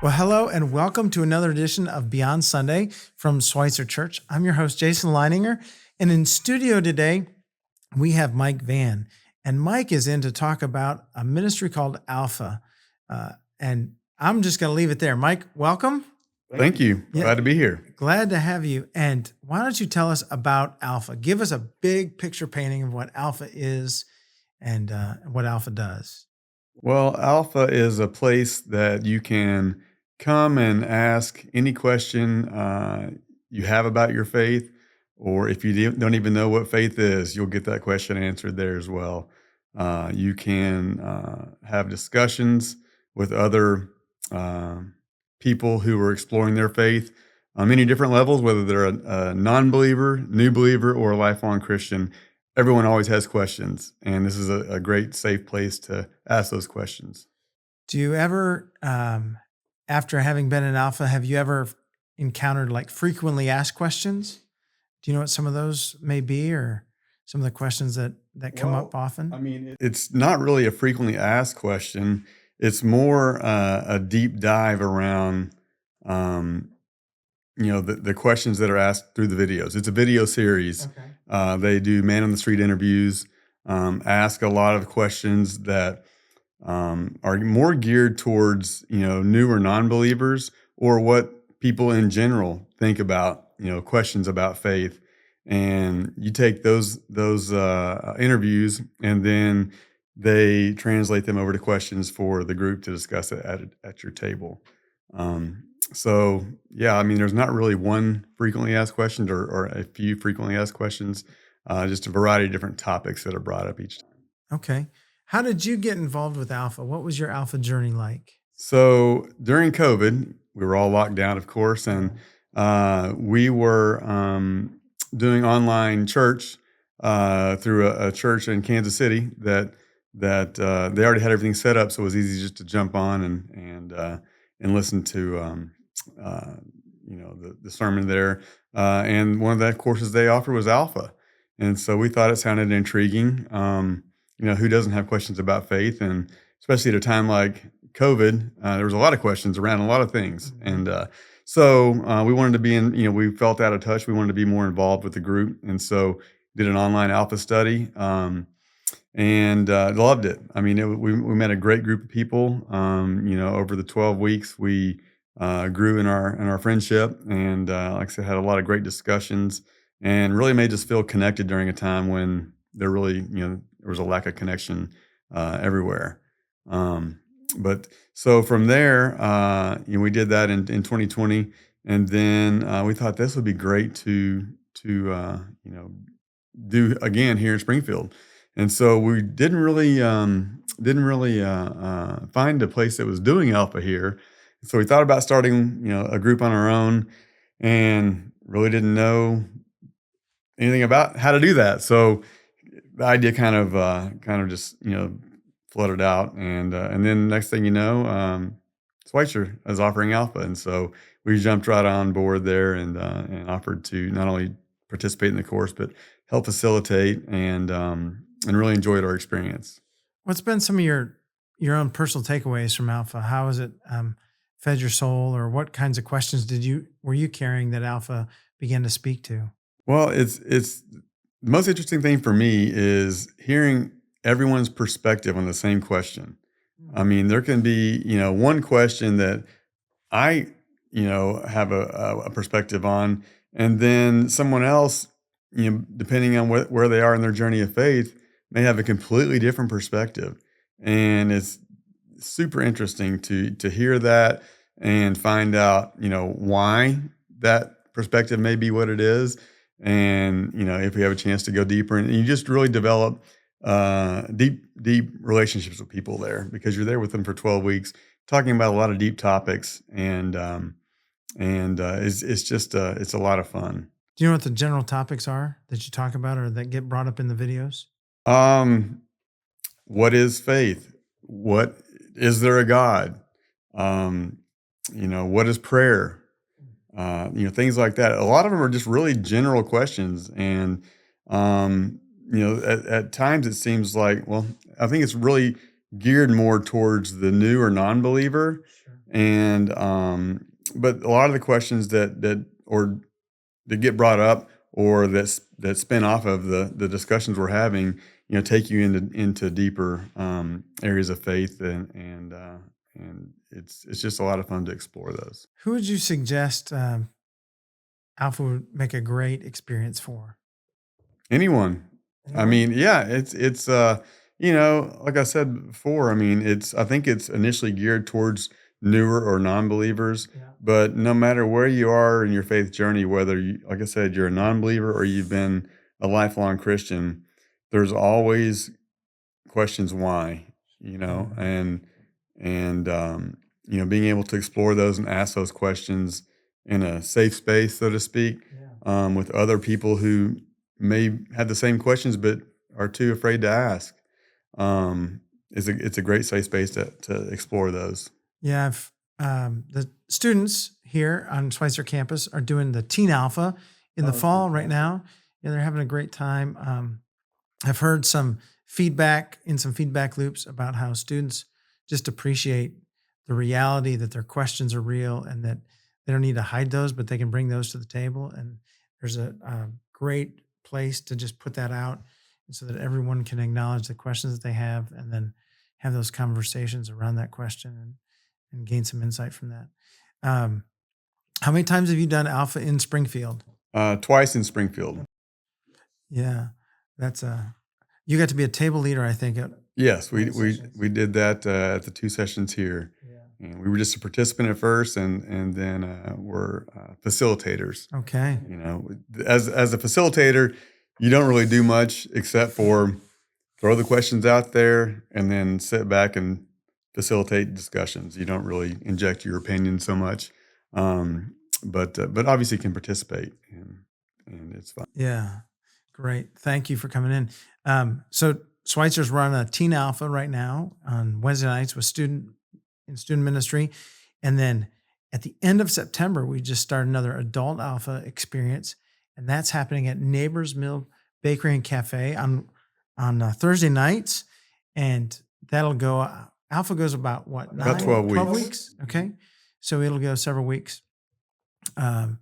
Well, hello and welcome to another edition of Beyond Sunday from Schweitzer Church. I'm your host, Jason Leininger, and in studio today, we have Mike Van. And Mike is in to talk about a ministry called Alpha. And I'm just going to leave it there. Mike, welcome. Thank you. Yeah. Glad to be here. Glad to have you. And why don't you tell us about Alpha? Give us a big picture painting of what Alpha is and what Alpha does. Well, Alpha is a place that you can come and ask any question you have about your faith, or if you don't even know what faith is, you'll get that question answered there as well. You can have discussions with other people who are exploring their faith on many different levels, whether they're a non-believer, new believer, or a lifelong Christian. Everyone always has questions, and this is a great, safe place to ask those questions. Do you ever, after having been in Alpha, have you ever encountered like frequently asked questions? Do you know what some of those may be, or some of the questions that come up often? I mean, it's not really a frequently asked question. It's more a deep dive around, the questions that are asked through the videos. It's a video series. Okay. They do man on the street interviews, ask a lot of questions that are more geared towards, new or non-believers, or what people in general think about, questions about faith. And you take those interviews, and then they translate them over to questions for the group to discuss it at your table. So yeah, I mean, there's not really one frequently asked question or a few frequently asked questions, just a variety of different topics that are brought up each time. Okay. How did you get involved with Alpha? What was your Alpha journey like? So during COVID, we were all locked down, of course, and we were doing online church through a church in Kansas City that they already had everything set up, so it was easy just to jump on and listen to the sermon there. And one of the courses they offered was Alpha, and so we thought it sounded intriguing. Who doesn't have questions about faith? And especially at a time like COVID, there was a lot of questions around a lot of things. Mm-hmm. And so we wanted to be we felt out of touch. We wanted to be more involved with the group. And so did an online Alpha study and loved it. I mean, we met a great group of people. Over the 12 weeks, we grew in our friendship. And like I said, had a lot of great discussions and really made us feel connected during a time when there really, there was a lack of connection everywhere. But so from there, we did that in 2020, and then we thought this would be great to do again here in Springfield. And so we didn't really find a place that was doing Alpha here. So we thought about starting a group on our own, and really didn't know anything about how to do that. So the idea kind of just flooded out, and then next thing you know, Schweitzer is offering Alpha, and so we jumped right on board there and offered to not only participate in the course but help facilitate and really enjoyed our experience. What's been some of your own personal takeaways from Alpha? How has it fed your soul, or what kinds of questions were you carrying that Alpha began to speak to? Well, it's the most interesting thing for me is hearing everyone's perspective on the same question. I mean, there can be, one question that I, have a perspective on, and then someone else, depending on where they are in their journey of faith, may have a completely different perspective. And it's super interesting to hear that and find out, why that perspective may be what it is. And, if we have a chance to go deeper, and you just really develop deep relationships with people there, because you're there with them for 12 weeks, talking about a lot of deep topics, and it's just it's a lot of fun. Do you know what the general topics are that you talk about or that get brought up in the videos? What is faith? What is there a God? What is prayer? Things like that. A lot of them are just really general questions, and at times it seems like, well, I think it's really geared more towards the new or non-believer. Sure. And but a lot of the questions that get brought up or that spin off of the discussions we're having, take you into deeper areas of faith, and it's just a lot of fun to explore those. Who would you suggest Alpha would make a great experience for? Anyone. I Anyone? mean, yeah, it's like I said before, I think it's initially geared towards newer or non-believers, Yeah. but no matter where you are in your faith journey, whether you, like I said, you're a non-believer or you've been a lifelong Christian, there's always questions why, Mhm. and being able to explore those and ask those questions in a safe space, so to speak, Yeah. with other people who may have the same questions but are too afraid to ask. It's a great safe space to explore those. Yeah, the students here on Schweitzer campus are doing the Teen Alpha in the Oh, fall right fantastic. now. Yeah, they're having a great time. I've heard some feedback in some feedback loops about how students just appreciate the reality that their questions are real and that they don't need to hide those, but they can bring those to the table. And there's a great place to just put that out so that everyone can acknowledge the questions that they have and then have those conversations around that question and gain some insight from that. Um, how many times have you done Alpha in Springfield? Twice in Springfield. Yeah, that's you got to be a table leader, I think. Yes, One of the sessions. we did that at the two sessions here, Yeah. and we were just a participant at first, and then we're facilitators. Okay. As a facilitator, you don't really do much except for throw the questions out there and then sit back and facilitate discussions. You don't really inject your opinion so much, but obviously can participate, and it's fun. Yeah. Great. Thank you for coming in. So Schweitzer's running a Teen Alpha right now on Wednesday nights with student ministry. And then at the end of September, we just started another adult Alpha experience. And that's happening at Neighbors Mill Bakery and Cafe on Thursday nights. And that'll go, Alpha goes about what, About 9, 12 12 weeks. weeks? Okay. So it'll go several weeks. Um,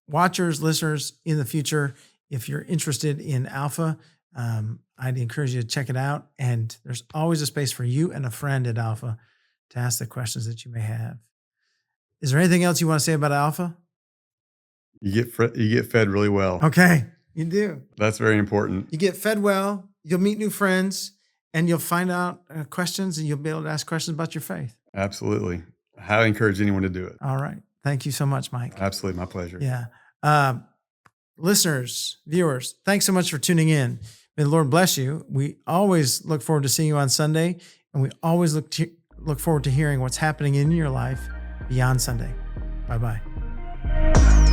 Watchers, listeners in the future, if you're interested in Alpha, I'd encourage you to check it out. And there's always a space for you and a friend at Alpha to ask the questions that you may have. Is there anything else you want to say about Alpha? You get fed really well. Okay, you do. That's very important. You get fed well, you'll meet new friends, and you'll find out questions, and you'll be able to ask questions about your faith. Absolutely. I highly encourage anyone to do it. All right. Thank you so much, Mike. Absolutely. My pleasure. Yeah. Listeners, viewers, thanks so much for tuning in. May the Lord bless you. We always look forward to seeing you on Sunday, and we always look forward to hearing what's happening in your life beyond Sunday. Bye-bye.